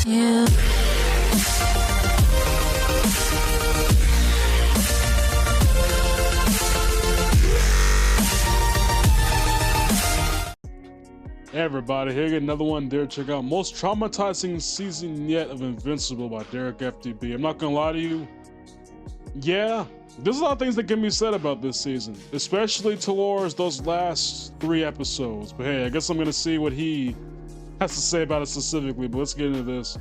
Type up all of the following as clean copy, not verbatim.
you. Hey everybody, here again, another one there. Check out most traumatizing season yet of Invincible by Derek FTB. I'm not gonna lie to you. Yeah, there's a lot of things that can be said about this season, especially towards those last 3 episodes. But hey, I guess I'm gonna see what he has to say about it specifically, but let's get into this.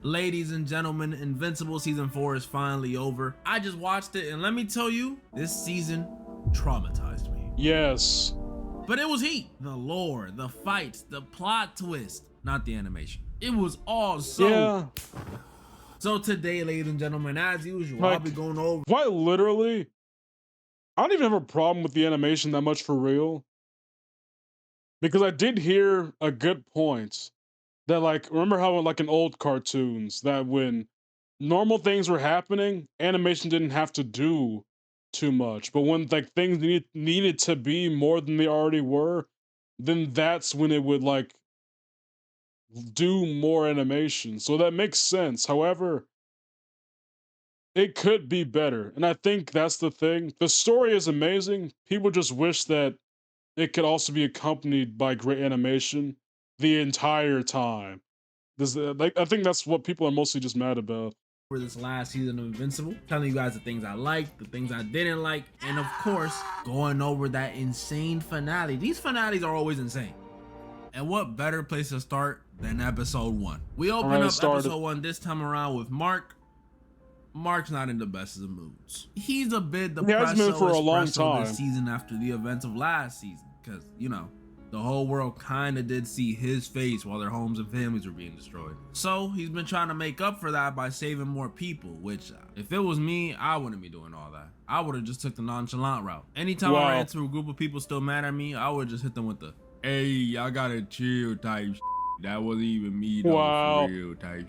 Ladies and gentlemen, Invincible season 4 is finally over. I just watched it and let me tell you, this season traumatized me. Yes. But it was heat. The lore, the fights, the plot twist, not the animation. It was all so... Yeah. So today, ladies and gentlemen, as usual, I'll be going over... Quite literally, I don't even have a problem with the animation that much for real. Because I did hear a good point that, like, remember how like in old cartoons that when normal things were happening, animation didn't have to do too much, but when like things needed to be more than they already were, then that's when it would like do more animation. So that makes sense. However, it could be better, and I think that's the thing. The story is amazing. People just wish that it could also be accompanied by great animation the entire time. Like, I think that's what people are mostly just mad about. For this last season of Invincible, telling you guys the things I liked, the things I didn't like, and of course, going over that insane finale. These finales are always insane. And what better place to start than episode 1? We open up episode 1 this time around with Mark. Mark's not in the best of the moods. He's a bit depressed for a long time this season after the events of last season, because, you know, the whole world kind of did see his face while their homes and families were being destroyed. So he's been trying to make up for that by saving more people, which if it was me, I wouldn't be doing all that. I would have just took the nonchalant route. Anytime I ran into a group of people still mad at me, I would just hit them with the, hey, y'all gotta chill type that wasn't even me though, for real type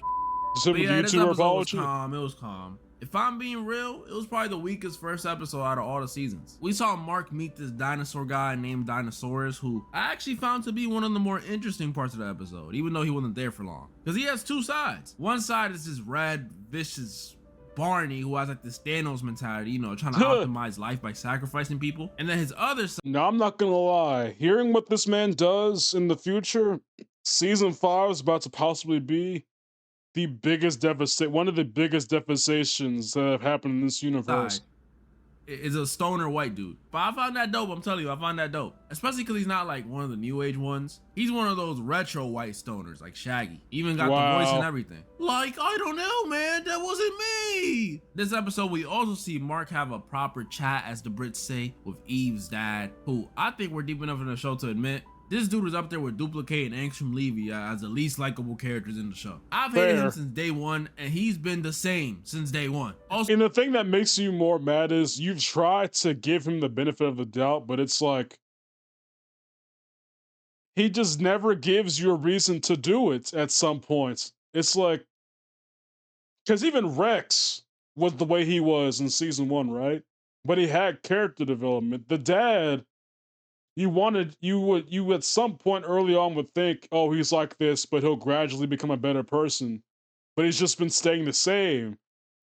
But yeah, this episode was calm. It was calm. If I'm being real, it was probably the weakest first episode out of all the seasons. We saw Mark meet this dinosaur guy named Dinosaurus, who I actually found to be one of the more interesting parts of the episode, even though he wasn't there for long. Because he has 2 sides. One side is this red, vicious Barney who has like this Thanos mentality, you know, trying to optimize life by sacrificing people. And then his other side... No, I'm not gonna lie. Hearing what this man does in the future, season 5 is about to possibly be the biggest one of the biggest devastations that have happened in this universe. Is a stoner white dude. But I found that dope. I'm telling you, I find that dope. Especially because he's not like one of the new age ones. He's one of those retro white stoners like Shaggy. Even got the voice and everything. Like, I don't know, man. That wasn't me. This episode, we also see Mark have a proper chat, as the Brits say, with Eve's dad, who I think we're deep enough in the show to admit this dude is up there with Duplicate and Angstrom Levy as the least likable characters in the show. I've hated him since day 1, and he's been the same since day 1. Also, and the thing that makes you more mad is you've tried to give him the benefit of the doubt, but it's like he just never gives you a reason to do it at some points. It's like, because even Rex was the way he was in season 1, right? But he had character development. The dad, you would at some point early on would think, oh, he's like this, but he'll gradually become a better person. But he's just been staying the same.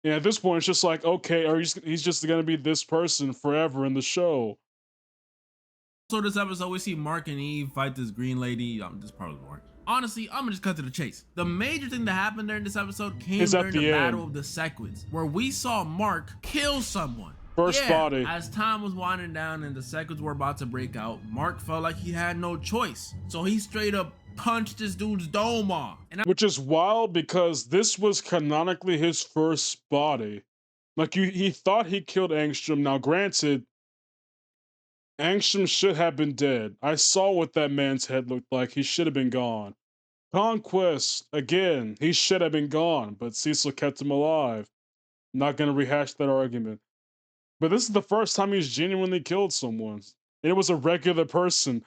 And at this point, it's just like, okay, he's just gonna be this person forever in the show. So this episode, we see Mark and Eve fight this green lady. This probably Mark. Honestly, I'm gonna just cut to the chase. The major thing that happened during this episode came during the Battle of the Sequids, where we saw Mark kill someone. First body. As time was winding down and the seconds were about to break out, Mark felt like he had no choice. So he straight up punched this dude's dome off. Which is wild because this was canonically his first body. Like, he thought he killed Angstrom. Now, granted, Angstrom should have been dead. I saw what that man's head looked like. He should have been gone. Conquest, again, he should have been gone, but Cecil kept him alive. Not gonna rehash that argument. But this is the first time he's genuinely killed someone. And it was a regular person.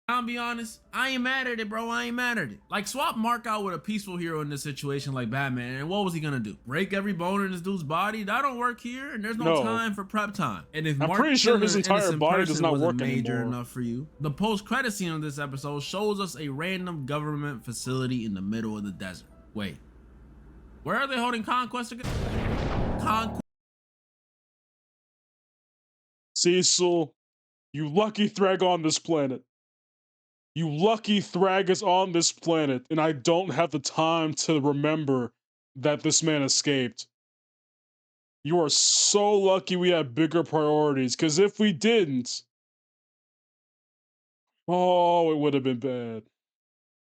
I'll be honest, I ain't mad at it, bro. I ain't mad at it. Like, swap Mark out with a peaceful hero in this situation like Batman, and what was he gonna do? Break every bone in this dude's body? That don't work here, and there's no time for prep time. And if I'm Mark pretty sure his entire body does not work major anymore. enough for you, the post-credit scene of this episode shows us a random government facility in the middle of the desert. Wait, where are they holding conquest again? Conquest. Cecil, you lucky Thrag on this planet. You lucky Thrag is on this planet, and I don't have the time to remember that this man escaped. You are so lucky we had bigger priorities, because if we didn't, oh, it would have been bad.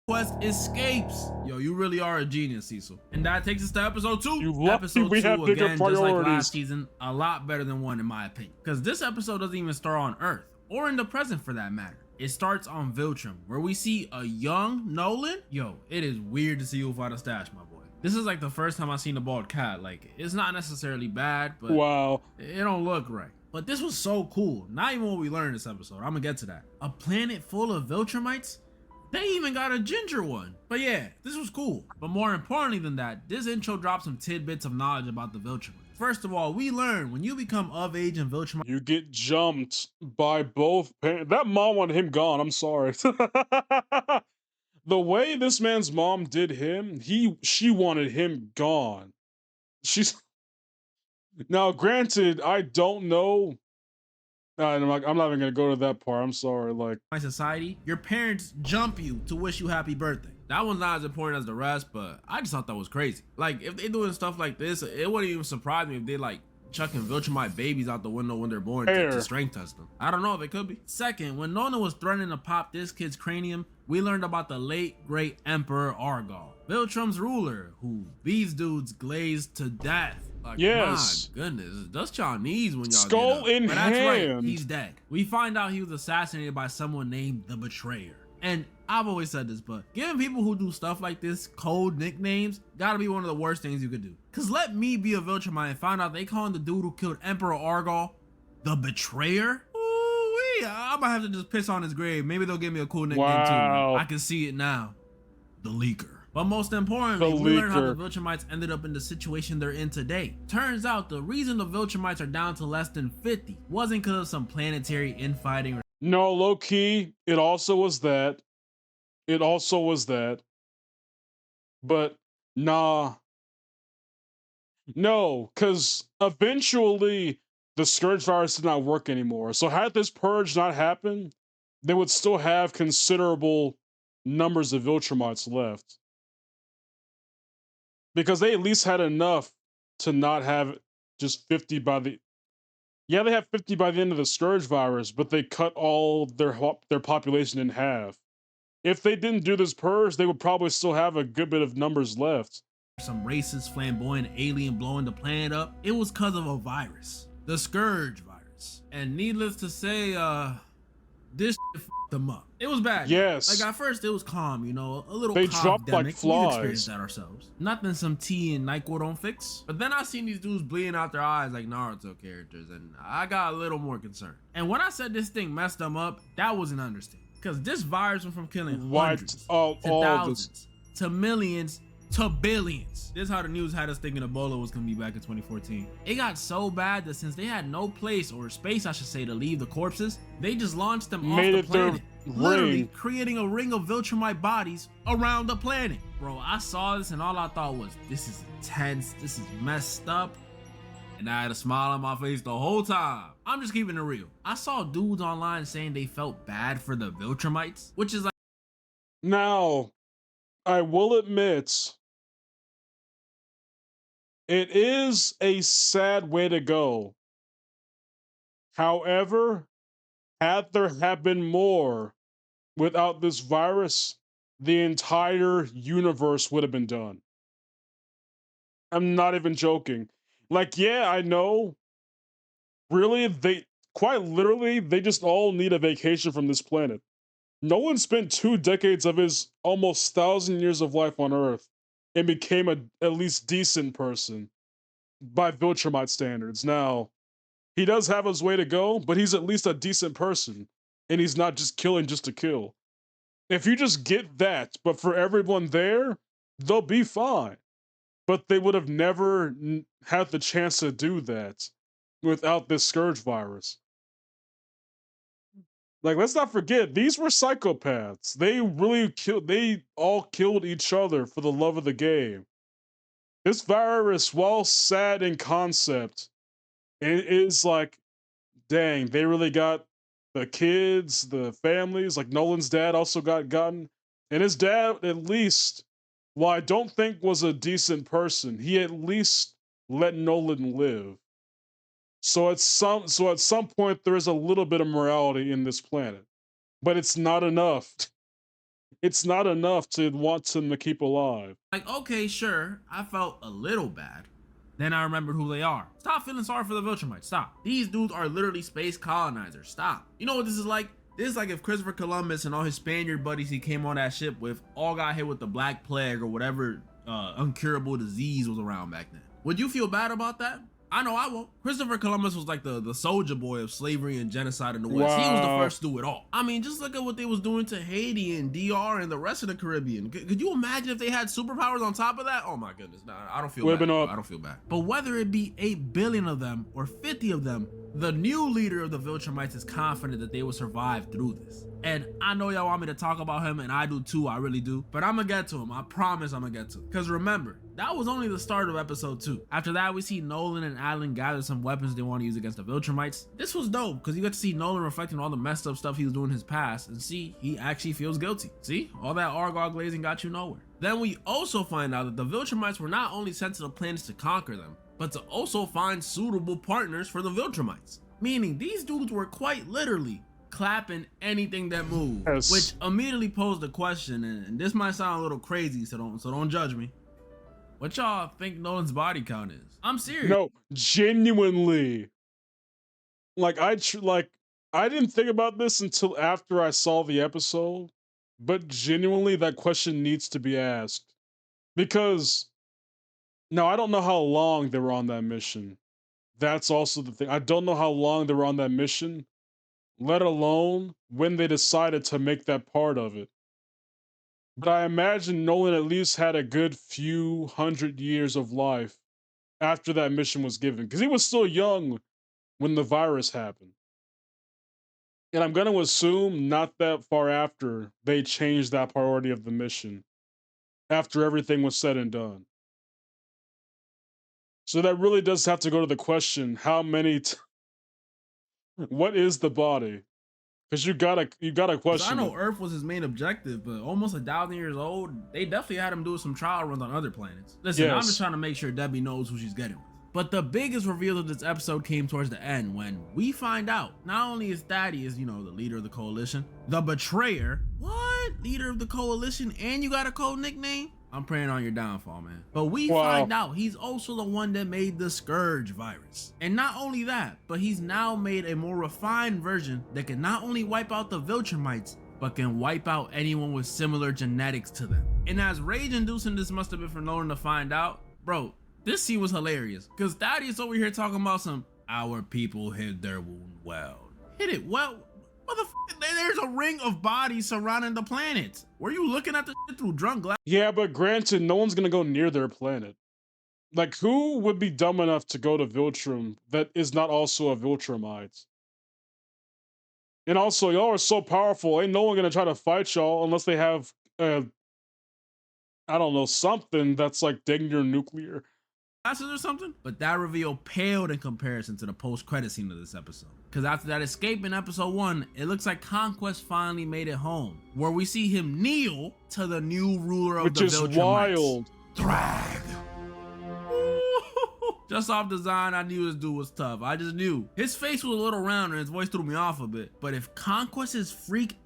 Quest escapes. Yo, you really are a genius, Cecil. And that takes us to episode 2. You lucky Episode we 2, have bigger again, just like last priorities. season, a lot better than 1 in my opinion. Because this episode doesn't even start on Earth, or in the present for that matter. It starts on Viltrum, where we see a young Nolan. Yo, it is weird to see you without a stash, my boy. This is like the first time I've seen a bald cat. Like, it's not necessarily bad, but wow, it don't look right. But this was so cool. Not even what we learned in this episode. I'm gonna get to that. A planet full of Viltrumites? They even got a ginger one. But yeah, this was cool. But more importantly than that, this intro dropped some tidbits of knowledge about the Viltrumites. First of all, we learn when you become of age in Viltrumite, you get jumped by both parents. That mom wanted him gone. I'm sorry. The way this man's mom did him, she wanted him gone. She's now granted, I don't know. I'm not even gonna go to that part. I'm sorry. Like my society, your parents jump you to wish you happy birthday. That one's not as important as the rest, but I just thought that was crazy. Like, if they doing stuff like this, it wouldn't even surprise me if they like chucking Viltrumite babies out the window when they're born to strength test them. I don't know, they could be. Second, when Nona was threatening to pop this kid's cranium, we learned about the late great Emperor Argal, Viltrum's ruler, who these dudes glazed to death. Like, yes, my goodness, that's Chinese when y'all skull get up. in But that's hand. Right, he's dead. We find out he was assassinated by someone named the Betrayer. And I've always said this, but giving people who do stuff like this code nicknames gotta be one of the worst things you could do. Cause let me be a Viltrumite and find out they calling the dude who killed Emperor Argal the Betrayer. Ooh, I might have to just piss on his grave. Maybe they'll give me a cool nickname too. I can see it now. The Leaker. But most importantly, we learn how the Viltrumites ended up in the situation they're in today. Turns out the reason the Viltrumites are down to less than 50 wasn't because of some planetary infighting. No, low key, it also was that. It also was that. But nah. No, because eventually the Scourge virus did not work anymore. So had this purge not happened, they would still have considerable numbers of Viltrumites left. Because they at least had enough to not have just 50 by the... Yeah, they have 50 by the end of the Scourge virus, but they cut all their population in half. If they didn't do this purge, they would probably still have a good bit of numbers left. Some racist, flamboyant alien blowing the planet up, it was because of a virus, the Scourge virus. And needless to say, this shit fucked them up. It was bad. Yes. Like, at first it was calm, you know, a little they dropped like flies. We experienced that ourselves. Nothing some tea and NyQuil don't fix. But then I seen these dudes bleeding out their eyes like Naruto characters, and I got a little more concerned. And when I said this thing messed them up, that was an understatement. Because this virus went from killing hundreds to thousands to millions to billions. This is how the news had us thinking Ebola was gonna be back in 2014. It got so bad that since they had no place, or space I should say, to leave the corpses, they just launched them off the planet, literally creating a ring of Viltrumite bodies around the planet. Bro, I saw this and all I thought was, this is intense, this is messed up. And I had a smile on my face the whole time. I'm just keeping it real. I saw dudes online saying they felt bad for the Viltrumites, which is like... Now, I will admit, it is a sad way to go. However, had there have been more without this virus, the entire universe would have been done. I'm not even joking. Like, yeah, I know. Really, quite literally, they just all need a vacation from this planet. Nolan spent 2 decades of his almost 1,000 years of life on Earth and became at least decent person by Viltrumite standards. Now, he does have his way to go, but he's at least a decent person, and he's not just killing just to kill. If you just get that, but for everyone there, they'll be fine. But they would have never had the chance to do that without this Scourge virus. Like, let's not forget, these were psychopaths. They really killed. They all killed each other for the love of the game. This virus, while sad in concept, it is like, dang, they really got the kids, the families. Like Nolan's dad also got gotten, and his dad, at least, while I don't think was a decent person, he at least let Nolan live. So at some point there is a little bit of morality in this planet, but it's not enough. It's not enough to want him to keep alive. Like, okay, sure, I felt a little bad. Then I remembered who they are. Stop feeling sorry for the Viltrumites. Stop. These dudes are literally space colonizers. Stop. You know what this is like? This is like if Christopher Columbus and all his Spaniard buddies he came on that ship with all got hit with the Black Plague or whatever uncurable disease was around back then. Would you feel bad about that? I know I won't. Christopher Columbus was like the soldier boy of slavery and genocide in the West. He was the Wow. first to do it all. I mean, just look at what they was doing to Haiti and DR and the rest of the Caribbean. Could you imagine if they had superpowers on top of that? Oh my goodness, nah, I don't feel Would've bad. been up. I don't feel bad. But whether it be 8 billion of them or 50 of them, the new leader of the Viltrumites is confident that they will survive through this. And I know y'all want me to talk about him, and I do too, I really do. But I'm gonna get to him. I promise I'm gonna get to him. Because remember, that was only the start of episode 2. After that, we see Nolan and Alan gather some weapons they want to use against the Viltrumites. This was dope, because you get to see Nolan reflecting on all the messed up stuff he was doing in his past, and see, he actually feels guilty. See? All that Argyle glazing got you nowhere. Then we also find out that the Viltrumites were not only sent to the planets to conquer them, but to also find suitable partners for the Viltrumites. Meaning, these dudes were quite literally clapping anything that moved, Yes. which immediately posed the question, and this might sound a little crazy, so don't judge me. What y'all think Nolan's body count is? I'm serious. No, genuinely. Like I didn't think about this until after I saw the episode, but genuinely that question needs to be asked because now I don't know how long they were on that mission. That's also the thing. I don't know how long they were on that mission, let alone when they decided to make that part of it. But I imagine Nolan at least had a good few hundred years of life after that mission was given because he was still young when the virus happened. And I'm going to assume not that far after they changed that priority of the mission after everything was said and done. So that really does have to go to the question how many what is the body? Cuz you got to I question know it. Earth was his main objective, but almost 1,000 years old, they definitely had him do some trial runs on other planets. Listen, I'm just Yes. trying to make sure Debbie knows who she's getting with. But the biggest reveal of this episode came towards the end when we find out not only is Thaddeus, the leader of the coalition, the betrayer. What? Leader of the coalition and you got a code nickname? I'm praying on your downfall, man. But we Wow. find out he's also the one that made the Scourge virus. And not only that, but he's now made a more refined version that can not only wipe out the Viltrumites, but can wipe out anyone with similar genetics to them. And as rage-inducing this must have been for Nolan to find out, bro, this scene was hilarious. Cause Thaddeus over here talking about our people hid their wound well. Hit it well? There's a ring of bodies surrounding the planet. Were you looking at the shit through drunk glass? Yeah, but granted no one's going to go near their planet. Like who would be dumb enough to go to Viltrum that is not also a Viltrumite? And also y'all are so powerful, ain't no one going to try to fight y'all unless they have I don't know, something that's like dang near nuclear. Or something? But that reveal paled in comparison to the post-credit scene of this episode. Because after that escape in episode 1, it looks like Conquest finally made it home, where we see him kneel to the new ruler of Which the is Viltrumites. wild. Thrag. Just off design, I knew this dude was tough. I just knew. His face was a little round and his voice threw me off a bit. But if Conquest's freak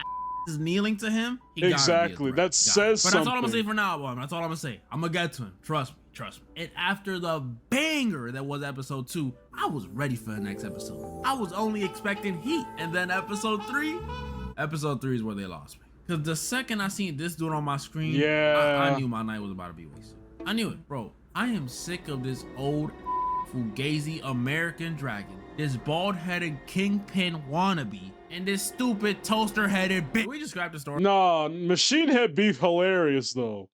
is kneeling to him, he Exactly. That says But something. that's all I'm gonna say for now, boy. That's all I'm gonna say. I'm gonna get to him. Trust me. And after the banger that was episode 2, I was ready for the next episode. I was only expecting heat. And then episode 3 is where they lost me. Because the second I seen this dude on my screen, Yeah. I knew my night was about to be wasted. I knew it, bro. I am sick of this old fugazi American dragon, this bald-headed kingpin wannabe, and this stupid toaster-headed bitch. We just scrapped the story. Nah, Machine Head beef hilarious though.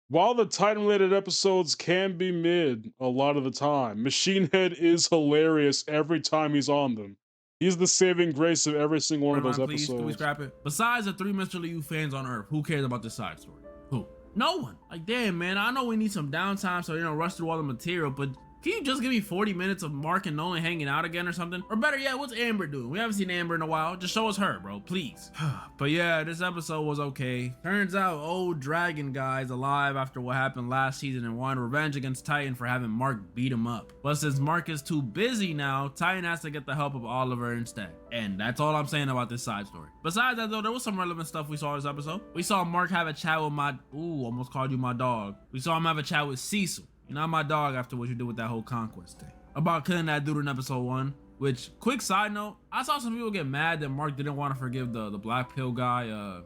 While the Titan-related episodes can be mid a lot of the time, Machine Head is hilarious every time he's on them. He's the saving grace of every single one of those Please, can we episodes. scrap it? Besides the 3 Mr. Liu fans on Earth, who cares about this side story? Who? No one. Like, damn, man, I know we need some downtime so you don't rush through all the material, but can you just give me 40 minutes of Mark and Nolan hanging out again or something? Or better yet, what's Amber doing? We haven't seen Amber in a while. Just show us her, bro, please. But yeah, this episode was okay. Turns out old dragon guy's alive after what happened last season and wanted revenge against Titan for having Mark beat him up. But since Mark is too busy now, Titan has to get the help of Oliver instead. And that's all I'm saying about this side story. Besides that though, there was some relevant stuff we saw this episode. We saw Mark have a chat with almost called you my dog. We saw him have a chat with Cecil. You're not my dog after what you did with that whole conquest thing. About killing that dude in episode 1. Which, quick side note, I saw some people get mad that Mark didn't want to forgive the black pill guy,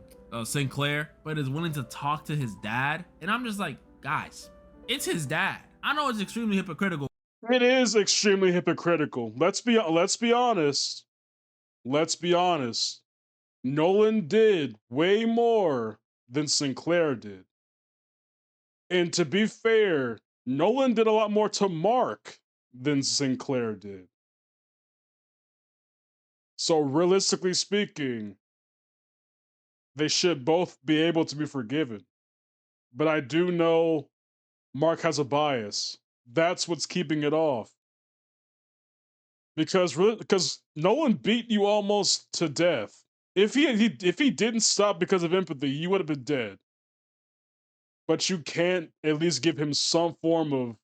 Sinclair, but is willing to talk to his dad. And I'm just like, guys, it's his dad. I know it's extremely hypocritical. It is extremely hypocritical. Let's be honest. Let's be honest. Nolan did way more than Sinclair did. And to be fair, Nolan did a lot more to Mark than Sinclair did. So realistically speaking, they should both be able to be forgiven. But I do know Mark has a bias. That's what's keeping it off. Because Nolan beat you almost to death. If he didn't stop because of empathy, you would have been dead. But you can't at least give him some form of,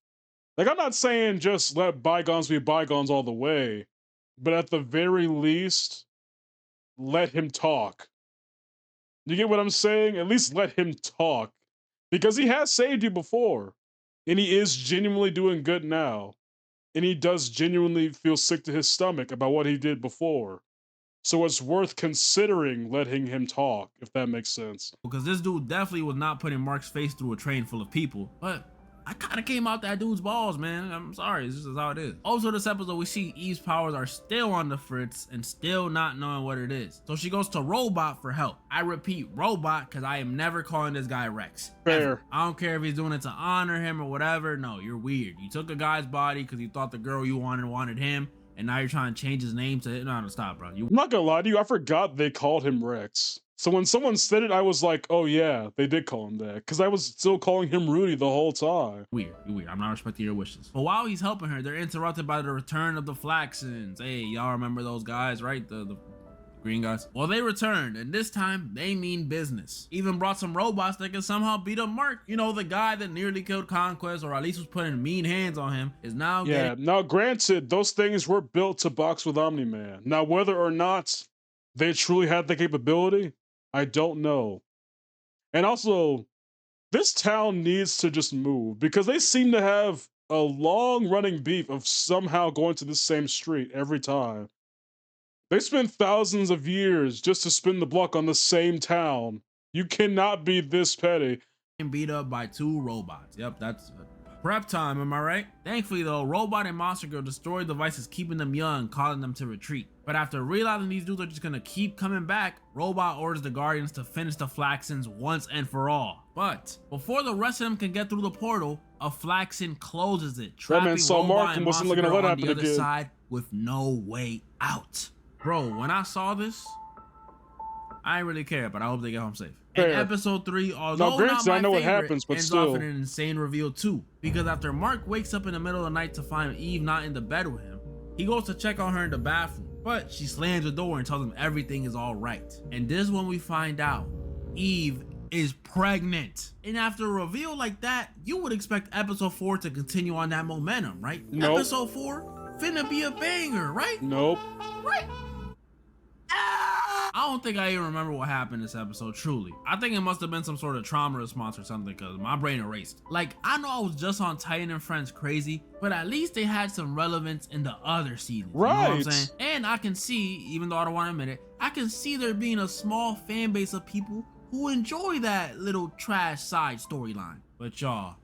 like, I'm not saying just let bygones be bygones all the way, but at the very least, let him talk. You get what I'm saying? At least let him talk. Because he has saved you before. And he is genuinely doing good now. And he does genuinely feel sick to his stomach about what he did before. So it's worth considering letting him talk, if that makes sense. Because this dude definitely was not putting Mark's face through a train full of people. But I kind of came out that dude's balls, man. I'm sorry, this is how it is. Also, this episode, we see Eve's powers are still on the fritz and still not knowing what it is. So she goes to Robot for help. I repeat, Robot, because I am never calling this guy Rex. Fair. Ever. I don't care if he's doing it to honor him or whatever. No, you're weird. You took a guy's body because you thought the girl you wanted him. And now you're trying to change his name to, no, stop, bro. I'm not gonna lie to you, I forgot they called him Rex. So when someone said it, I was like, oh yeah, they did call him that. Because I was still calling him Rudy the whole time. You're weird. I'm not respecting your wishes. But while he's helping her, they're interrupted by the return of the Flaxons. Hey, y'all remember those guys, right? The green guys. Well, they returned, and this time they mean business. Even brought some robots that can somehow beat up Mark. You know, the guy that nearly killed Conquest, or at least was putting mean hands on him, is now now granted, those things were built to box with Omni-Man. Now, whether or not they truly had the capability, I don't know. And also, this town needs to just move, because they seem to have a long-running beef of somehow going to the same street every time. They spent thousands of years just to spin the block on the same town. You cannot be this petty. Beat up by 2 robots. Yep, that's prep time, am I right? Thankfully though, Robot and Monster Girl destroyed devices keeping them young, causing them to retreat. But after realizing these dudes are just gonna keep coming back, Robot orders the Guardians to finish the Flaxons once and for all. But before the rest of them can get through the portal, a Flaxon closes it, trapping Robot and Monster Girl on the other side with no way out. Bro, when I saw this, I didn't really care, but I hope they get home safe. Fair. In episode 3, although granted, not my I know favorite, what happens, but ends still. off in an insane reveal too. Because after Mark wakes up in the middle of the night to find Eve not in the bed with him, he goes to check on her in the bathroom, but she slams the door and tells him everything is all right. And this is when we find out Eve is pregnant. And after a reveal like that, you would expect episode 4 to continue on that momentum, right? Nope. Episode 4 finna be a banger, right? Nope. Right? I don't think I even remember what happened this episode, truly. I think it must have been some sort of trauma response or something, because my brain erased. Like, I know I was just on Titan and Friends crazy, but at least they had some relevance in the other seasons. Right. You know what I'm saying? And I can see, even though I don't want to admit it, I can see there being a small fan base of people who enjoy that little trash side storyline. But y'all,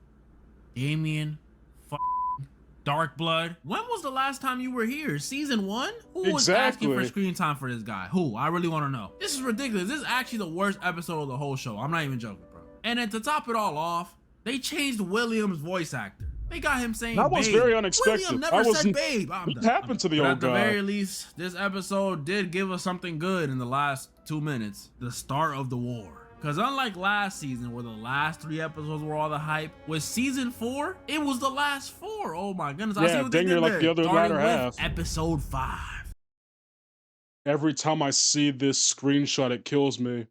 Damien Dark Blood. When was the last time you were here? Season 1? Who was asking for screen time for this guy? Who? I really want to know. This is ridiculous. This is actually the worst episode of the whole show. I'm not even joking, bro. And then to top it all off, they changed William's voice actor. They got him saying That was babe. very William unexpected. never said babe. I'm What done. happened to the But old at the guy? very least, this episode did give us something good in the last 2 minutes. The start of the war. Because unlike last season, where the last 3 episodes were all the hype, with season 4, it was the last 4. Oh my goodness. I see what they dang did near like there. the other Starting latter with half. episode 5. Every time I see this screenshot, it kills me.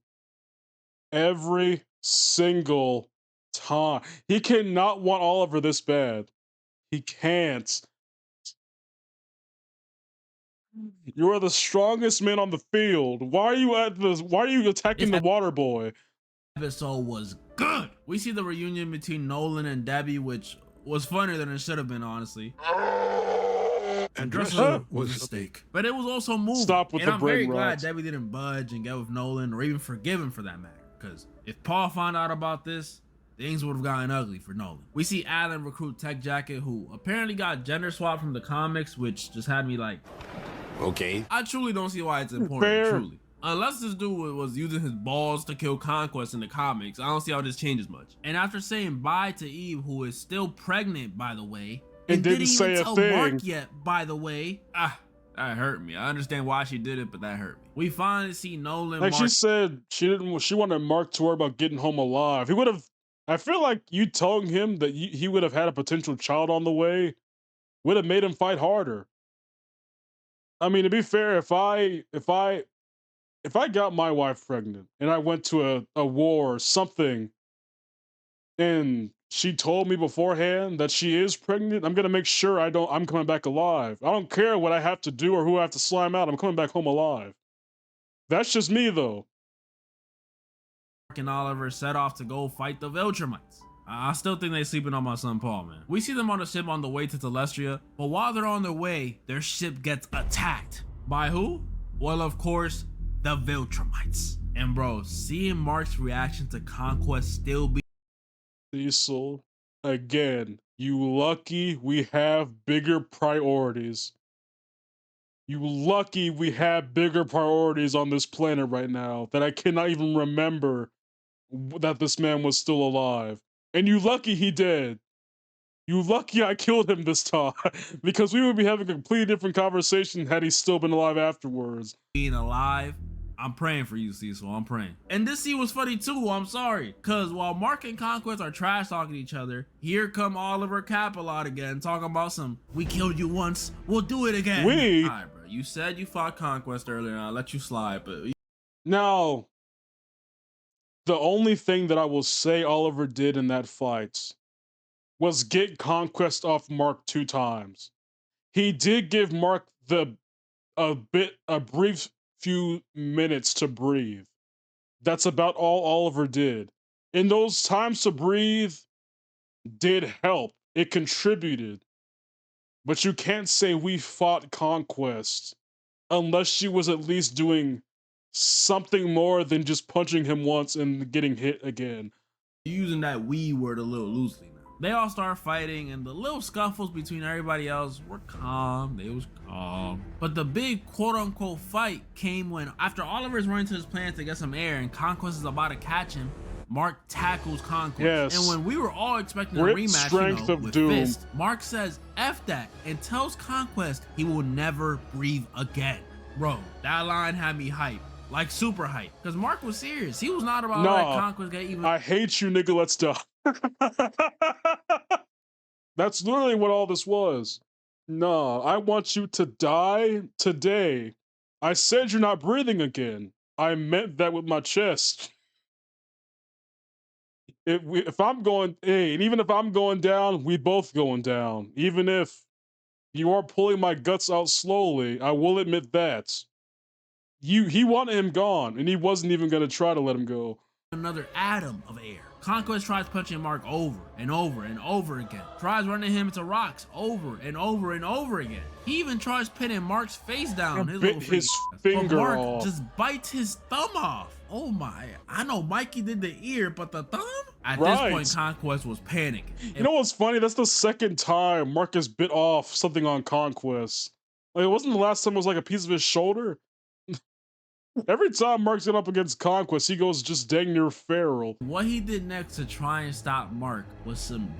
Every single time. He cannot want Oliver this bad. He can't. You are the strongest man on the field. Why are you attacking the water boy? Episode was good. We see the reunion between Nolan and Debbie, which was funnier than it should have been, honestly. And Dressler was a mistake. But it was also moving. Stop with and the I'm brain very glad rot. Debbie didn't budge and get with Nolan or even forgive him for that matter. Because if Paul found out about this, things would have gotten ugly for Nolan. We see Alan recruit Tech Jacket, who apparently got gender swapped from the comics, which just had me like, okay. I truly don't see why it's important, Fair. truly. Unless this dude was using his balls to kill Conquest in the comics, I don't see how this changes much. And after saying bye to Eve, who is still pregnant, by the way, and didn't say even a tell thing. Mark yet, by the way, that hurt me. I understand why she did it, but that hurt me. We finally see Nolan. Like Mark she said, she wanted Mark to worry about getting home alive. He would have. I feel like you telling him that he would have had a potential child on the way would have made him fight harder. I mean, to be fair, if I got my wife pregnant and I went to a war or something, and she told me beforehand that she is pregnant, I'm gonna make sure I'm coming back alive. I don't care what I have to do or who I have to slime out. I'm coming back home alive. That's just me, though. and Oliver set off to go fight the Viltrumites. I still think they sleeping on my son Paul, man. We see them on a ship on the way to Telestria, but while they're on their way, their ship gets attacked. By who? Well, of course, the Viltrumites. And bro, seeing Mark's reaction to Conquest still be Cecil, again, you lucky we have bigger priorities. You lucky we have bigger priorities on this planet right now that I cannot even remember that this man was still alive. And you lucky he did. You lucky I killed him this time because we would be having a completely different conversation had he still been alive afterwards. being alive. I'm praying for you, Cecil. I'm praying. And this scene was funny too. I'm sorry. Cause while Mark and Conquest are trash talking each other, here come Oliver Capilot again, talking about some, we killed you once, we'll do it again. We? Alright, bro. You said you fought Conquest earlier, and I'll let you slide, but Now, the only thing that I will say Oliver did in that fight was get Conquest off Mark 2 times. He did give Mark a brief few minutes to breathe. That's about all Oliver did. And those times to breathe did help. It contributed. But you can't say we fought Conquest unless she was at least doing something more than just punching him once and getting hit again. using that we word a little loosely now. They all start fighting, and the little scuffles between everybody else were calm. They was calm. But the big quote-unquote fight came when, after Oliver's running to his planet to get some air and Conquest is about to catch him, Mark tackles Conquest. Yes. And when we were all expecting a Rip rematch, strength of with doom. Fist, Mark says F that and tells Conquest he will never breathe again. Bro, that line had me hyped. Like super hype, because Mark was serious. He was not about to let Conquest get even. I hate you, nigga. Let's die. That's literally what all this was. No, I want you to die today. I said you're not breathing again. I meant that with my chest. If I'm going, hey, and even if I'm going down, we both going down. Even if you are pulling my guts out slowly, I will admit that. He wanted him gone, and he wasn't even gonna try to let him go. Another atom of air. Conquest tries punching Mark over and over and over again. Tries running him into rocks over and over and over again. He even tries pinning Mark's face down. Bit his finger but Mark off. just bites his thumb off. Oh my. I know Mikey did the ear, but the thumb? At this Right. point, Conquest was panicking. You know what's funny? That's the second time Marcus bit off something on Conquest. Like, it wasn't the last time it was like a piece of his shoulder? Every time Mark's got up against Conquest, he goes just dang near feral. What he did next to try and stop Mark was some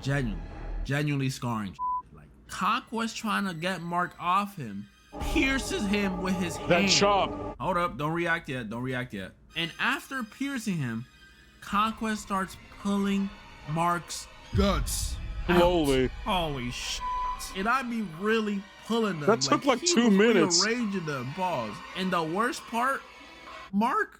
genuinely scarring. Like Conquest trying to get Mark off him, pierces him with his hand. That chop. Hold up, don't react yet, don't react yet. And after piercing him, Conquest starts pulling Mark's guts slowly. Out. Holy shit. And I mean really pulling them. That took like 2 minutes. Rearranging them, pause. And the worst part, Mark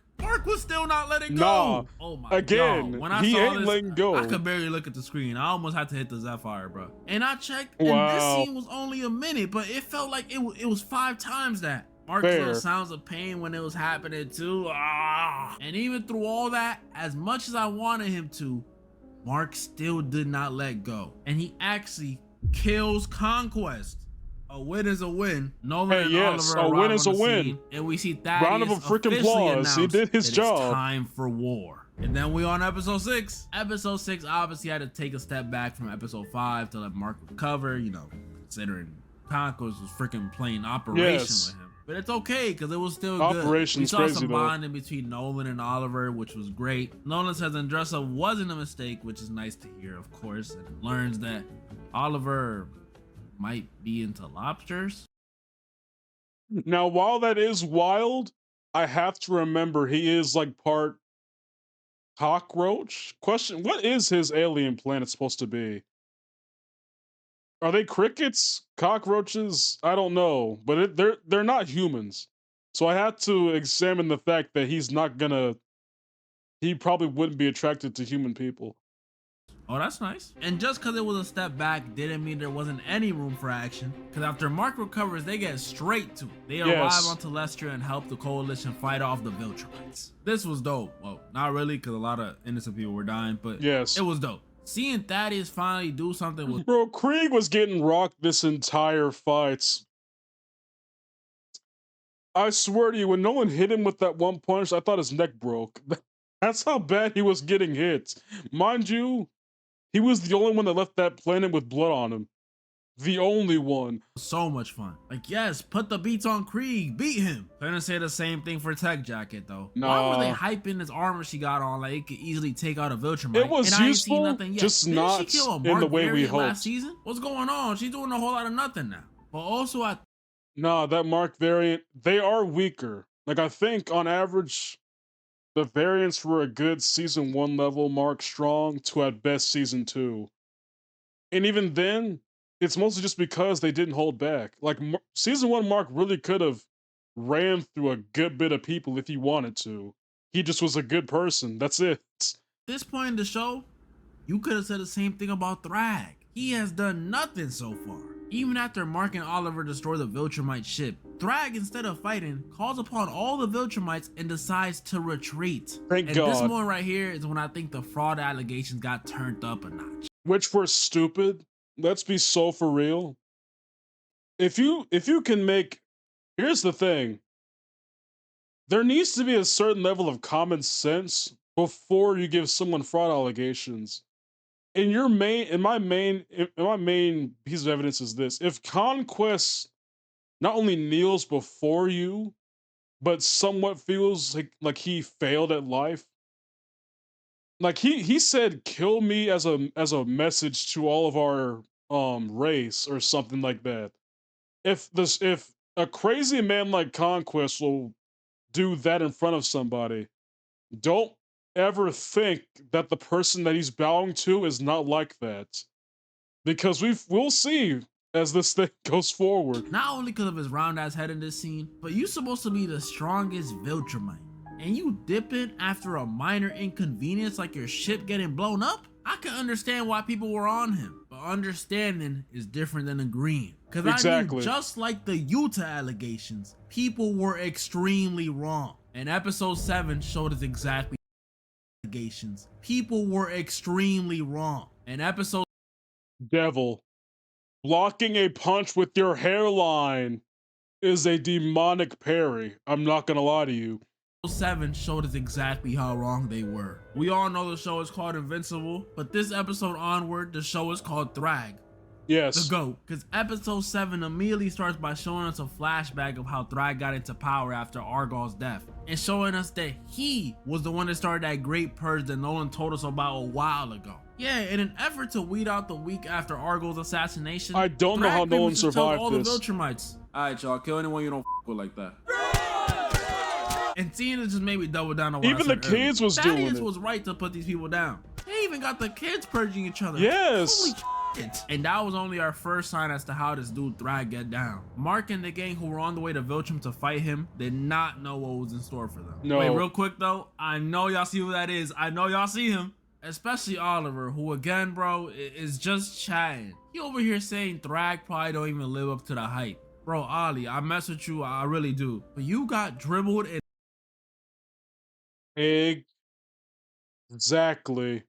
was still not letting go. Nah. Oh my Again, God. When I he saw ain't this, letting go. I could barely look at the screen. I almost had to hit the Zephyr, bro. And I checked, wow. and this scene was only a minute, but it felt like it was 5 times that. Mark's little sounds of pain when it was happening too. And even through all that, as much as I wanted him to, Mark still did not let go. And he actually kills Conquest. A win is a win. Nolan and Oliver a win is a win. Scene, and we see Thaddeus round of a freaking applause. He did his job. It's time for war. And then we on episode 6. Episode 6 obviously had to take a step back from episode 5 to let Mark recover, you know, considering Conquest was freaking playing Operation with him. But it's okay, because it was still good. We saw some bonding between Nolan and Oliver, which was great. Nolan says Andressa wasn't a mistake, which is nice to hear, of course, and learns that Oliver might be into lobsters. Now, while that is wild, I have to remember he is like part cockroach. Question, what is his alien planet supposed to be? Are they crickets? Cockroaches? I don't know, but they're not humans. So I had to examine the fact that he probably wouldn't be attracted to human people. Oh, that's nice. And just because it was a step back didn't mean there wasn't any room for action. Because after Mark recovers, they get straight to it. They arrive on Telestra and help the Coalition fight off the Viltrumites. This was dope. Well, not really, because a lot of innocent people were dying, but it was dope. Seeing Thaddeus finally do something was— Bro, Krieg was getting rocked this entire fight. I swear to you, when Nolan hit him with that one punch, I thought his neck broke. That's how bad he was getting hit. Mind you, he was the only one that left that planet with blood on him. The only one. So much fun. Like, yes, put the beats on Krieg, beat him. Couldn't say the same thing for Tech Jacket though. Why were they hyping this armor she got on like it could easily take out a Viltrumite? It was and useful, I ain't seen nothing yet. just Didn't not she kill a in the way we hoped. Last season? What's going on? She's doing a whole lot of nothing now. But also nah, that Mark variant, they are weaker. Like, I think on average, the variants were a good season 1 level Mark strong to at best season 2. And even then, it's mostly just because they didn't hold back. Like, season 1 Mark really could have ran through a good bit of people if he wanted to. He just was a good person. That's it. At this point in the show, you could have said the same thing about Thrag. He has done nothing so far. Even after Mark and Oliver destroy the Viltrumite ship, Thrag, instead of fighting, calls upon all the Viltrumites and decides to retreat. Thank God. This moment right here is when I think the fraud allegations got turned up a notch. Which were stupid. Let's be so for real. If you can make, here's the thing. There needs to be a certain level of common sense before you give someone fraud allegations. My main piece of evidence is this: if Conquest not only kneels before you, but somewhat feels like he failed at life. Like he said, "Kill me" as a message to all of our race or something like that. If a crazy man like Conquest will do that in front of somebody, don't ever think that the person that he's bowing to is not like that. Because we'll see as this thing goes forward. Not only because of his round ass head in this scene, but you supposed to be the strongest Viltrumite, and you dipping after a minor inconvenience like your ship getting blown up? I can understand why people were on him, but understanding is different than agreeing. Because I knew, just like the Utah allegations, people were extremely wrong. And episode 7 showed us exactly allegations. People were extremely wrong. And episode Devil, blocking a punch with your hairline is a demonic parry. I'm not gonna lie to you. 7 showed us exactly how wrong they were. We all know the show is called Invincible, but this episode onward, the show is called Thrag. the Yes. GOAT, because episode 7 immediately starts by showing us a flashback of how Thrag got into power after Argall's death, and showing us that he was the one that started that great purge that Nolan told us about a while ago. Yeah, in an effort to weed out the week after Argall's assassination, I don't know how Thrag Nolan just tells survived all this. the Viltrumites, "Alright, y'all, kill anyone you don't with like that." And seeing it just made me double down on what Even I the said kids earlier. was doing Thaddeus it. was right to put these people down. They even got the kids purging each other. Yes. Holy shit. And that was only our first sign as to how this dude Thrag get down. Mark and the gang who were on the way to Viltrum to fight him did not know what was in store for them. No. Wait, real quick though, I know y'all see who that is. I know y'all see him. Especially Oliver, who again, bro, is just chatting. He over here saying Thrag probably don't even live up to the hype. Bro, Ollie, I mess with you, I really do. But you got dribbled and Exactly.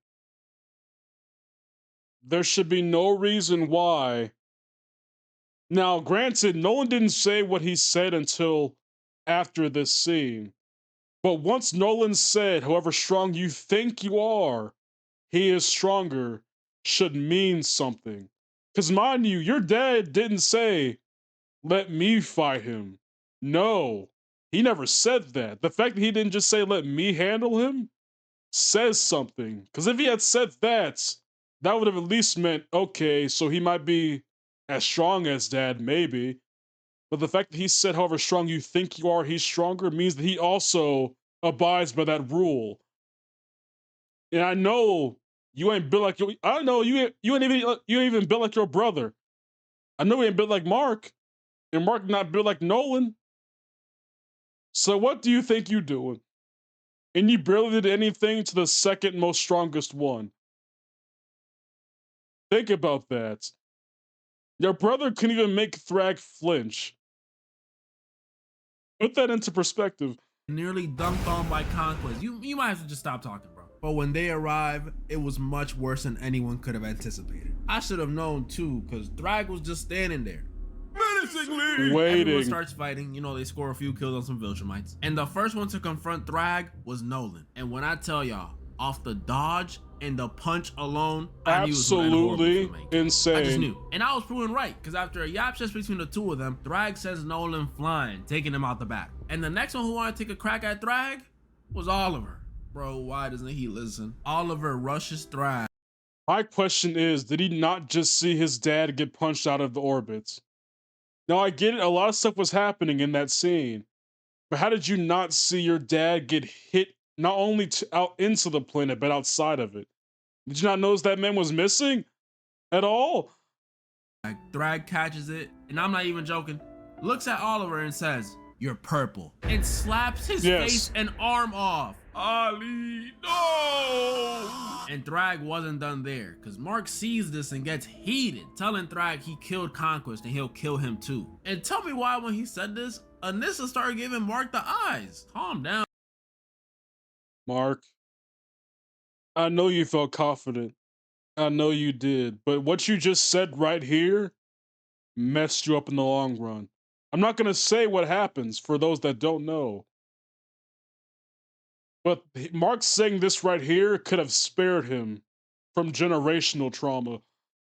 There should be no reason why. Now, granted, no one didn't say what he said until after this scene. But once Nolan said, however strong you think you are, he is stronger, should mean something. Because mind you, your dad didn't say, let me fight him. No, he never said that. The fact that he didn't just say, let me handle him, says something. Because if he had said that, that would have at least meant, okay, so he might be as strong as dad, maybe. But the fact that he said, however strong you think you are, he's stronger, means that he also abides by that rule. And I know you ain't built like your. I know you ain't even built like your brother. I know he ain't built like Mark, and Mark not built like Nolan. So what do you think you doing? And you barely did anything to the second most strongest one. Think about that. Your brother couldn't even make Thrag flinch. Put that into perspective. nearly dunked on by Conquest. You might have to just stop talking, bro. But when they arrive, it was much worse than anyone could have anticipated. I should have known too, because Thrag was just standing there, menacingly. Waiting. Everyone starts fighting. You know, they score a few kills on some Viltrumites. And the first one to confront Thrag was Nolan. And when I tell y'all, off the dodge and the punch alone, I knew it was Absolutely insane. I just knew. And I was proven right, because after a yap just between the two of them, Thrag sends Nolan flying, taking him out the back. And the next one who wanted to take a crack at Thrag was Oliver. Bro, why doesn't he listen? Oliver rushes Thrag. My question is, did he not just see his dad get punched out of the orbits? Now, I get it, a lot of stuff was happening in that scene, but how did you not see your dad get hit not only out into the planet, but outside of it? Did you not notice that man was missing at all? Thrag catches it, and I'm not even joking, looks at Oliver and says, "You're purple," and slaps his face and arm off. Ollie, no! And Thrag wasn't done there, because Mark sees this and gets heated, telling Thrag he killed Conquest and he'll kill him too. And tell me why when he said this, Anissa started giving Mark the eyes. Calm down. Mark, I know you felt confident. I know you did, but what you just said right here messed you up in the long run. I'm not gonna say what happens for those that don't know. But Mark saying this right here could have spared him from generational trauma.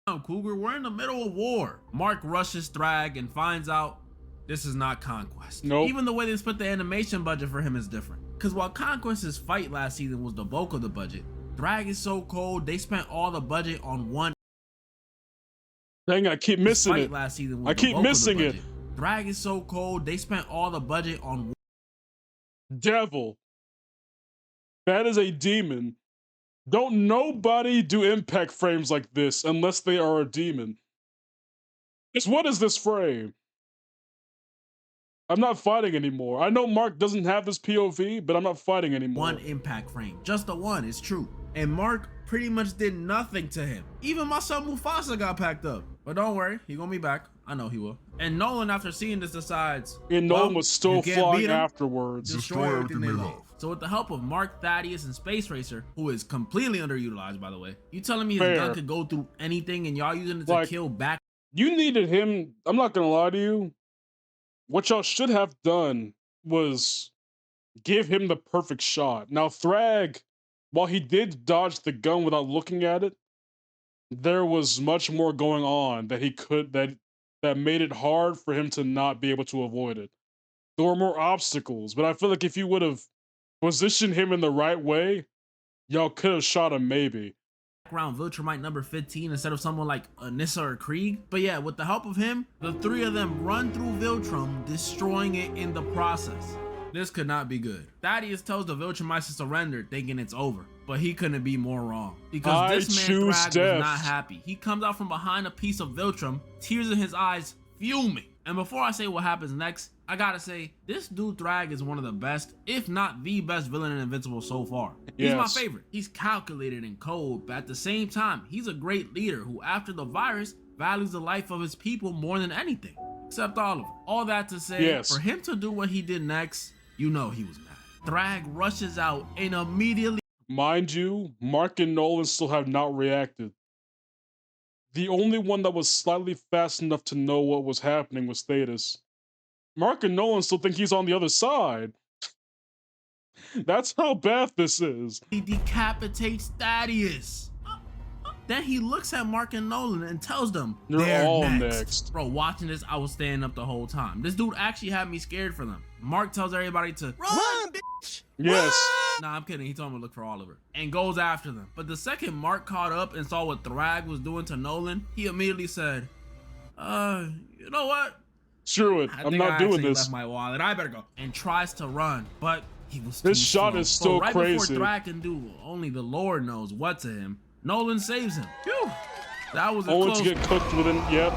Cougar, we're in the middle of war. Mark rushes Thrag and finds out this is not Conquest. Nope. Even the way they split the animation budget for him is different. Because while Conquest's fight last season was the bulk of the budget, Thrag is so cold they spent all the budget on one. Dang, I keep missing it. Last season was I keep missing it. Thrag is so cold they spent all the budget on Devil. That is a demon. Don't nobody do impact frames like this unless they are a demon. Because what is this frame? I'm not fighting anymore. I know Mark doesn't have this POV, but I'm not fighting anymore. One impact frame. Just the one, it's true. And Mark pretty much did nothing to him. Even my son Mufasa got packed up. But don't worry, he gonna be back. I know he will. And Nolan, after seeing this, decides, and Nolan was still flying afterwards. Destroy everything they love. So with the help of Mark, Thaddeus, and Space Racer, who is completely underutilized, by the way, you telling me his gun could go through anything and y'all using it to kill back? You needed him. I'm not gonna lie to you. What y'all should have done was give him the perfect shot. Now, Thrag, while he did dodge the gun without looking at it, there was much more going on that he could that made it hard for him to not be able to avoid it. There were more obstacles, but I feel like if you would have positioned him in the right way, y'all could have shot him maybe. Around Viltrumite number 15 instead of someone like Anissa or Krieg. But yeah, with the help of him, the three of them run through Viltrum, destroying it in the process. This could not be good. Thaddeus tells the Viltrumites to surrender, thinking it's over. But he couldn't be more wrong. Because this man Thrag was not happy. He comes out from behind a piece of Viltrum, tears in his eyes, fuming. And before I say what happens next, I gotta say, this dude Thrag is one of the best, if not the best villain in Invincible so far. He's my favorite. He's calculated and cold, but at the same time, he's a great leader who, after the virus, values the life of his people more than anything. Except Oliver. All that to say, for him to do what he did next, you know he was mad. Thrag rushes out and immediately... Mind you, Mark and Nolan still have not reacted. The only one that was slightly fast enough to know what was happening was Thaddeus. Mark and Nolan still think he's on the other side. That's how bad this is. He decapitates Thaddeus. Then he looks at Mark and Nolan and tells them they're all next. Bro, watching this, I was standing up the whole time. This dude actually had me scared for them. Mark tells everybody to run, bitch. Yes. Nah, I'm kidding. He told me to look for Oliver and goes after them. But the second Mark caught up and saw what Thrag was doing to Nolan, he immediately said, you know what? Screw it. I'm not doing this. Left my wallet. I better go. And tries to run, but he was too This shot slow. is still right crazy. Before Thrag can do only the Lord knows what to him, Nolan saves him. Phew. That was a only close to get cooked within. Yep.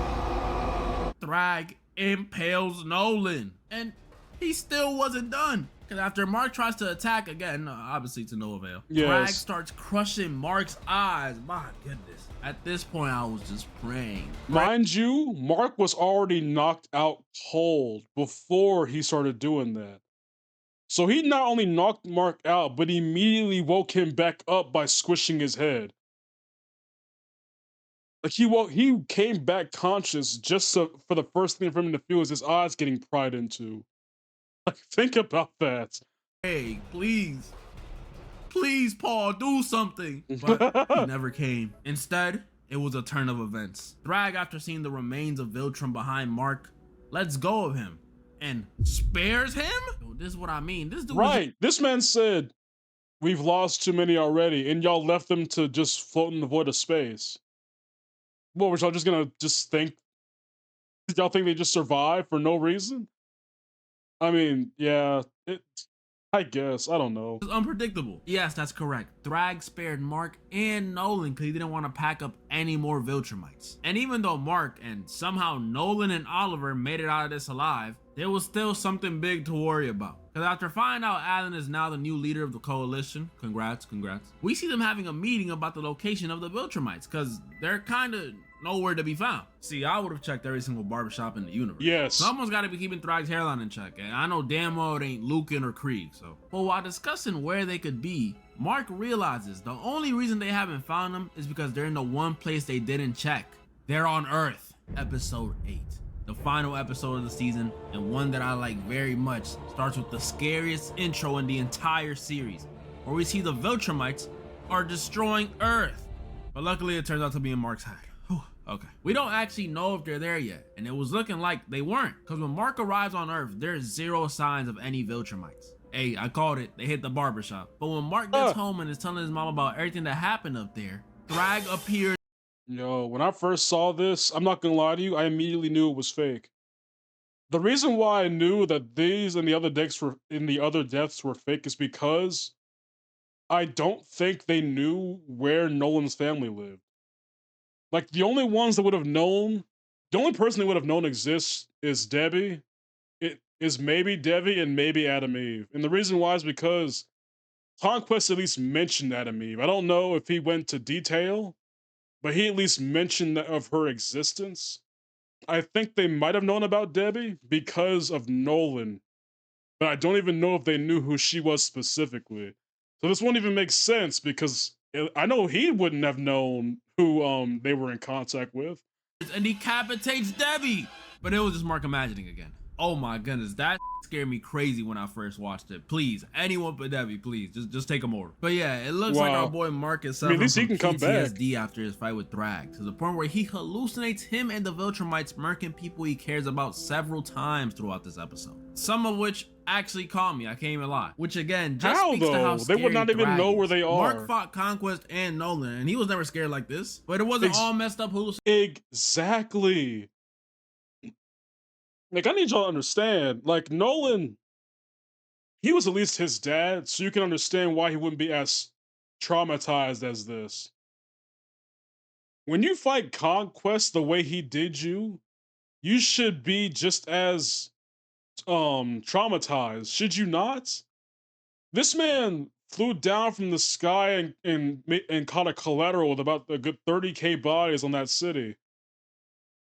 Thrag impales Nolan, and he still wasn't done. Because after Mark tries to attack again, obviously to no avail, Thrag starts crushing Mark's eyes. My goodness. At this point, I was just praying. Mind you, Mark was already knocked out cold before he started doing that. So he not only knocked Mark out, but immediately woke him back up by squishing his head. Like he came back conscious just for the first thing for him to feel is his eyes getting pried into. Like, think about that. Hey, please. Please, Paul, do something. But he never came. Instead, it was a turn of events. Thrag, after seeing the remains of Viltrum behind Mark, lets go of him and spares him? Yo, this is what I mean. This dude This man said, we've lost too many already, and y'all left them to just float in the void of space. What, were y'all just gonna just think? Did y'all think they just survived for no reason? I mean, yeah, I guess. I don't know. It's unpredictable. Yes, that's correct. Thrag spared Mark and Nolan because he didn't want to pack up any more Viltrumites. And even though Mark and somehow Nolan and Oliver made it out of this alive, there was still something big to worry about. Because after finding out Alan is now the new leader of the coalition, congrats, we see them having a meeting about the location of the Viltrumites because they're kind of nowhere to be found. See, I would have checked every single barbershop in the universe. Yes. Someone's got to be keeping Thrag's hairline in check, and I know damn well it ain't Lucan or Krieg, so. But while discussing where they could be, Mark realizes the only reason they haven't found them is because they're in the one place they didn't check. They're on Earth. Episode 8. The final episode of the season, and one that I like very much, starts with the scariest intro in the entire series, where we see the Viltrumites are destroying Earth. But luckily it turns out to be in Mark's head. Okay. We don't actually know if they're there yet, and it was looking like they weren't, because when Mark arrives on Earth, there's zero signs of any Viltrumites. Hey, I called it. They hit the barbershop. But when Mark gets home and is telling his mom about everything that happened up there, Thrag appears. Yo, when I first saw this, I'm not gonna lie to you, I immediately knew it was fake. The reason why I knew that these and the other deaths were fake is because I don't think they knew where Nolan's family lived. Like, the only ones that would have known, the only person that would have known exists is Debbie. It is maybe Debbie and maybe Adam Eve. And the reason why is because Conquest at least mentioned Adam Eve. I don't know if he went to detail, but he at least mentioned of her existence. I think they might have known about Debbie because of Nolan, but I don't even know if they knew who she was specifically. So this won't even make sense because I know he wouldn't have known who they were in contact with. And decapitates Debbie, but it was just Mark imagining again. Oh my goodness, that scared me crazy when I first watched it. Please, anyone but Debbie, please, just take him over. But yeah, it looks like our Wow. boy Mark is I mean, at suffering least he from can come back. PTSD after his fight with Thrag, to the point where he hallucinates him and the Viltrumites murking people he cares about several times throughout this episode. Some of which actually caught me, I can't even lie. Which again, just How speaks to how though? They would scary not even Thrag know where is. they Mark are. fought Conquest and Nolan, and he was never scared like this. But it wasn't all messed up hallucinations. Exactly. Like, I need y'all to understand, like, Nolan, he was at least his dad, so you can understand why he wouldn't be as traumatized as this. When you fight Conquest the way he did you should be just as traumatized, should you not? This man flew down from the sky and caught a collateral with about a good 30K bodies on that city.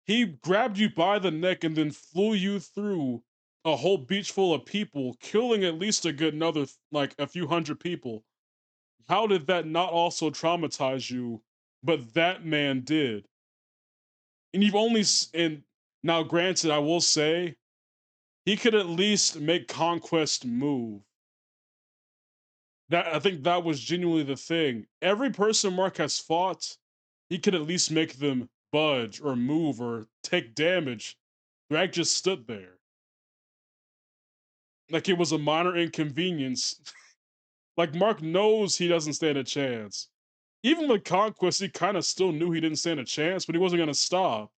He grabbed you by the neck and then flew you through a whole beach full of people, killing at least a good another like a few hundred people. How did that not also traumatize you? But that man did. And you've only and now granted, I will say he could at least make Conquest move. That I think that was genuinely the thing. Every person Mark has fought, he could at least make them budge or move or take damage. Drag just stood there. Like it was a minor inconvenience. Like Mark knows he doesn't stand a chance. Even with Conquest, he kind of still knew he didn't stand a chance, but he wasn't gonna stop.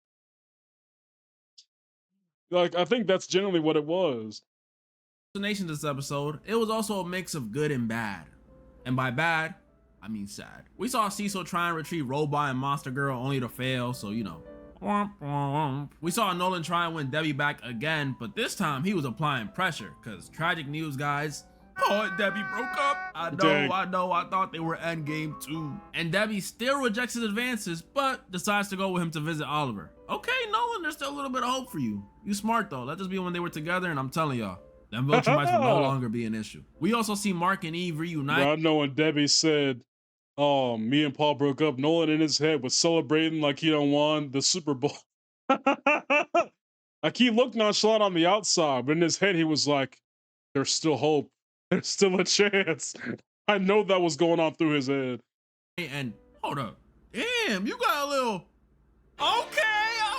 Like I think that's generally what it was. This episode, it was also a mix of good and bad. And by bad, I mean sad. We saw Cecil try and retrieve Robot and Monster Girl only to fail, so you know. We saw Nolan try and win Debbie back again, but this time he was applying pressure, cause tragic news, guys. Paul and Debbie broke up. I thought they were endgame too. And Debbie still rejects his advances, but decides to go with him to visit Oliver. Okay, Nolan, there's still a little bit of hope for you. You smart though, let this be when they were together, and I'm telling y'all, them Viltrumites will no longer be an issue. We also see Mark and Eve reunite. Bro, I know when Debbie said, "Oh, me and Paul broke up," Nolan in his head was celebrating like he done won the Super Bowl. Like he looked nonchalant on the outside, but in his head he was like, "There's still hope. There's still a chance." I know that was going on through his head. And hold up, damn, you got a little. Okay,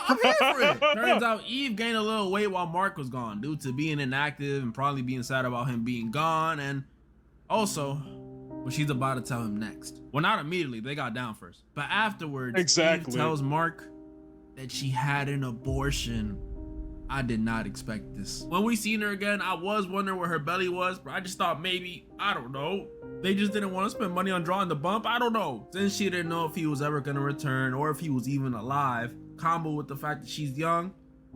I'm here for it. Turns out Eve gained a little weight while Mark was gone due to being inactive and probably being sad about him being gone, and also what she's about to tell him next. Well, not immediately, they got down first, but afterwards, Exactly. Eve tells Mark that she had an abortion. I did not expect this. When we seen her again, I was wondering where her belly was, but I just thought maybe, I don't know, they just didn't want to spend money on drawing the bump. I don't know. Since she didn't know if he was ever gonna return or if he was even alive, combo with the fact that she's young,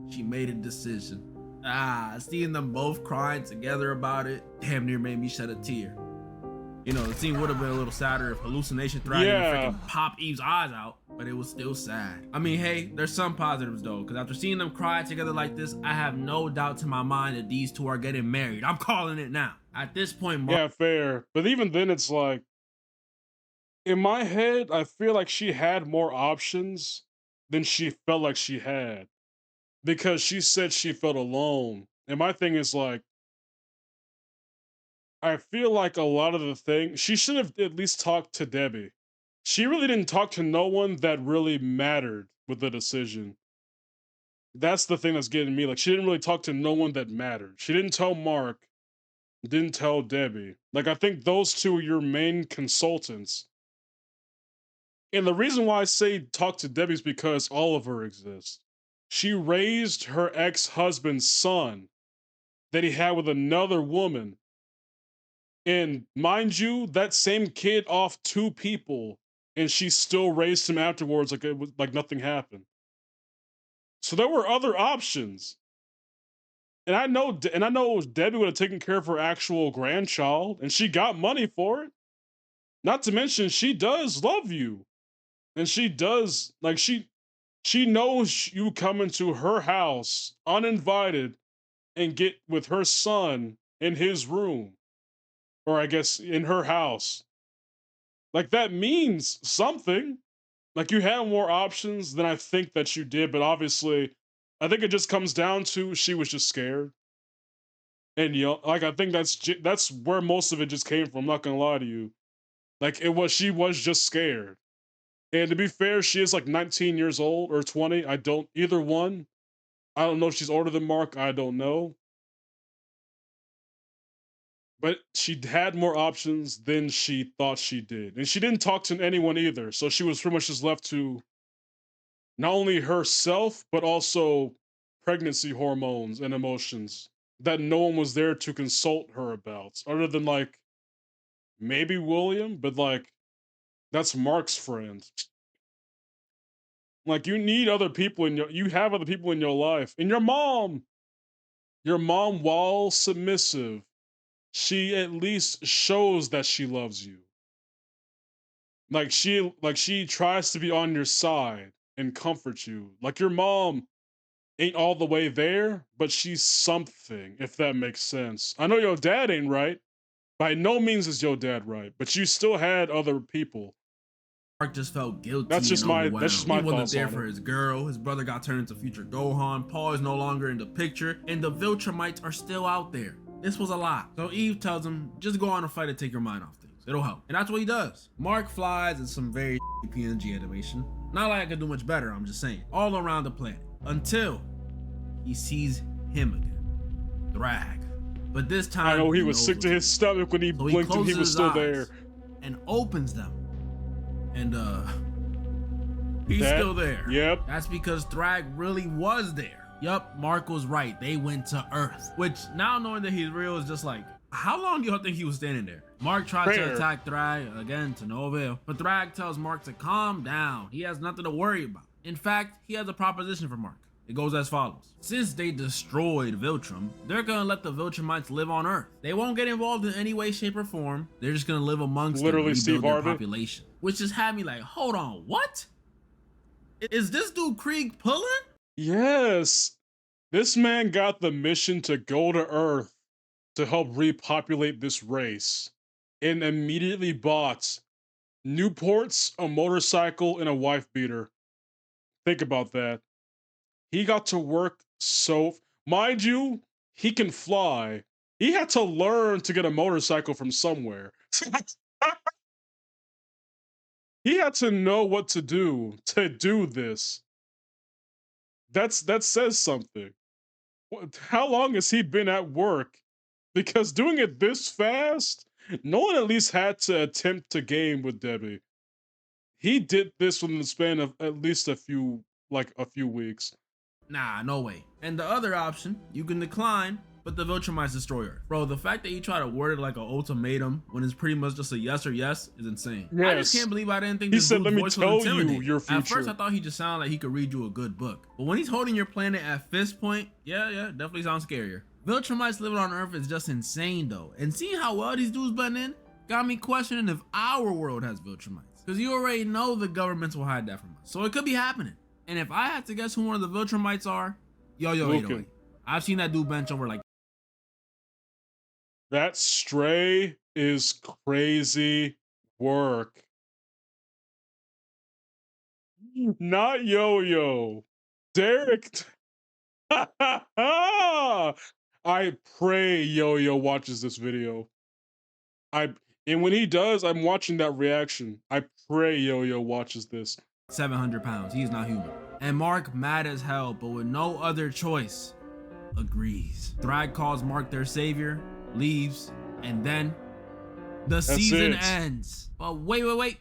she made a decision. Seeing them both crying together about it damn near made me shed a tear. You know, the scene would have been a little sadder if hallucination Thrag freaking pop Eve's eyes out, but it was still sad. I mean, hey, there's some positives though, because after seeing them cry together like this, I have no doubt to my mind that these two are getting married. I'm calling it now. At this point, Yeah, fair. But even then, it's like, in my head, I feel like she had more options than she felt like she had because she said she felt alone. And my thing is like, I feel like a lot of the things she should have at least talked to Debbie. She really didn't talk to no one that really mattered with the decision. That's the thing that's getting me. Like, she didn't really talk to no one that mattered. She didn't tell Mark, didn't tell Debbie. Like, I think those two are your main consultants. And the reason why I say talk to Debbie is because Oliver exists. She raised her ex husband's son that he had with another woman. And mind you, that same kid off two people, and she still raised him afterwards like it was like nothing happened. So there were other options. And I know Debbie would have taken care of her actual grandchild, and she got money for it. Not to mention, she does love you, and she does like she knows you come into her house uninvited and get with her son in his room, or I guess in her house. Like that means something. Like you have more options than I think that you did, but obviously I think it just comes down to she was just scared. And like I think that's where most of it just came from. I'm not gonna lie to you. Like she was just scared. And to be fair, she is like 19 years old or 20. I don't either one. I don't know if she's older than Mark. I don't know. But she had more options than she thought she did. And she didn't talk to anyone either. So she was pretty much just left to not only herself, but also pregnancy hormones and emotions that no one was there to consult her about, other than like maybe William, but like that's Mark's friend. Like you need other people you have other people in your life. And your mom, while submissive, she at least shows that she loves you. Like she tries to be on your side and comfort you. Like your mom ain't all the way there, but she's something, if that makes sense. I know your dad ain't right. By no means is your dad right, but you still had other people. Mark just felt guilty and That's just overwhelmed. He my wasn't thoughts there on for it. his girl. His brother got turned into future Gohan. Paul is no longer in the picture, and the Viltrumites are still out there. This was a lot. So Eve tells him, just go on a fight and take your mind off things. It'll help. And that's what he does. Mark flies in some very PNG animation. Not like I could do much better, I'm just saying. All around the planet. Until he sees him again. Thrag. But this time, I know he was sick to his stomach when he blinked and he was still there. And opens them. And he's still there. Yep. That's because Thrag really was there. Yup, Mark was right. They went to Earth. Which, now knowing that he's real, is just like, how long do y'all think he was standing there? Mark tried to attack Thrag, again, to no avail. But Thrag tells Mark to calm down. He has nothing to worry about. In fact, he has a proposition for Mark. It goes as follows. Since they destroyed Viltrum, they're gonna let the Viltrumites live on Earth. They won't get involved in any way, shape, or form. They're just gonna live amongst them and rebuild their population. Which just had me like, hold on, what? Is this dude Krieg pulling? Yes. This man got the mission to go to Earth to help repopulate this race and immediately bought Newports, a motorcycle, and a wife beater. Think about that. He got to work mind you, he can fly. He had to learn to get a motorcycle from somewhere. He had to know what to do this. That says something. How long has he been at work? Because doing it this fast, no one at least had to attempt to game with Debbie. He did this within the span of at least a few weeks. Nah, no way. And the other option, you can decline, but the Viltrumites destroy Earth. Bro, the fact that you try to word it like an ultimatum when it's pretty much just a yes or yes is insane. Yes. I just can't believe I didn't think this dude's voice was intimidating. Your future. At first, I thought he just sounded like he could read you a good book. But when he's holding your planet at fist point, yeah, definitely sounds scarier. Viltrumites living on Earth is just insane though. And seeing how well these dudes blend in got me questioning if our world has Viltrumites. Because you already know the governments will hide that from us. So it could be happening. And if I had to guess who one of the Viltrumites are, yo, 808. I've seen that dude bench over like. That stray is crazy work. Not Yo-Yo. Derek. I pray Yo-Yo watches this video. And when he does, I'm watching that reaction. I pray Yo-Yo watches this. 700 pounds. He's not human. And Mark, mad as hell, but with no other choice, agrees. Thrag calls Mark their savior, leaves, and then the season ends. But wait.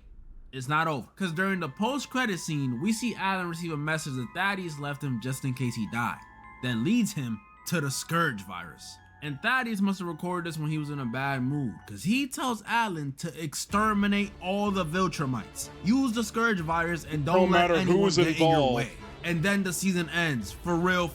It's not over. Because during the post-credit scene, we see Alan receive a message that Thaddeus left him just in case he died. Then leads him to the Scourge virus. And Thaddeus must have recorded this when he was in a bad mood, because he tells Alan to exterminate all the Viltrumites. Use the Scourge virus and don't let anyone get in your way. And then the season ends. For real.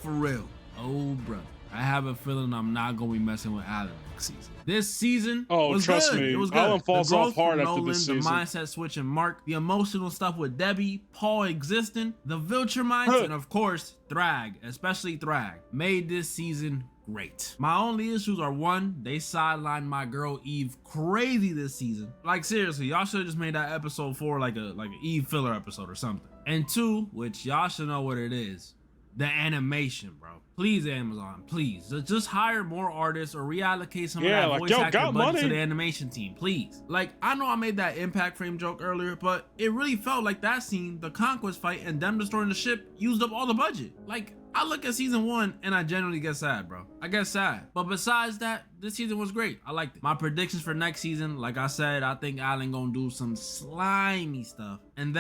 Oh, brother. I have a feeling I'm not going to be messing with Alan next season. This season was trust good. me, It was good. Alan falls off hard after Nolan, this season. The mindset switch in Mark, the emotional stuff with Debbie, Paul existing, the Viltrumites, and of course, Thrag, especially Thrag, made this season great. My only issues are, one, they sidelined my girl Eve crazy this season. Like seriously, y'all should have just made that episode 4 like an Eve filler episode or something. And two, which y'all should know what it is, the animation, bro. Please, Amazon, please. Just hire more artists or reallocate some of that like, voice actor budget money to the animation team, please. Like, I know I made that impact frame joke earlier, but it really felt like that scene, the conquest fight and them destroying the ship, used up all the budget. Like, I look at season 1 and I genuinely get sad, bro. I get sad. But besides that, this season was great. I liked it. My predictions for next season, like I said, I think Alan gonna do some slimy stuff. And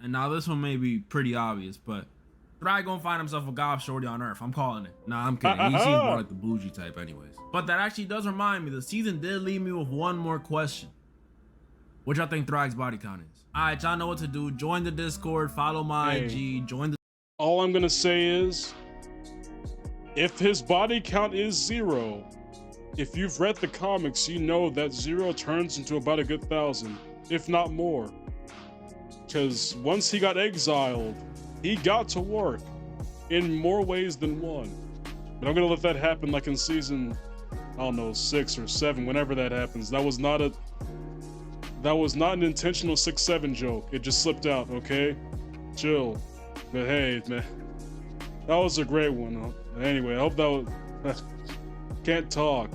now this one may be pretty obvious, but Thry gonna find himself a goth shorty on Earth. I'm calling it. Nah, I'm kidding. He seems more like the bougie type anyways. But that actually does remind me, the season did leave me with one more question. Which I think Thry's body count is. Alright, y'all know what to do. Join the Discord, follow my IG, join the... All I'm gonna say is, if his body count is 0, if you've read the comics, you know that 0 turns into about a good 1,000, if not more. Because once he got exiled, he got to work in more ways than one. But I'm gonna let that happen like in season, I don't know, 6 or 7, whenever that happens. That was not an intentional 6-7 joke. It just slipped out, okay? Chill. But hey, man, that was a great one. Anyway, I hope that was... Can't talk.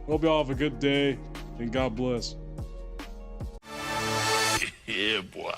Hope y'all have a good day, and God bless. Yeah, boy.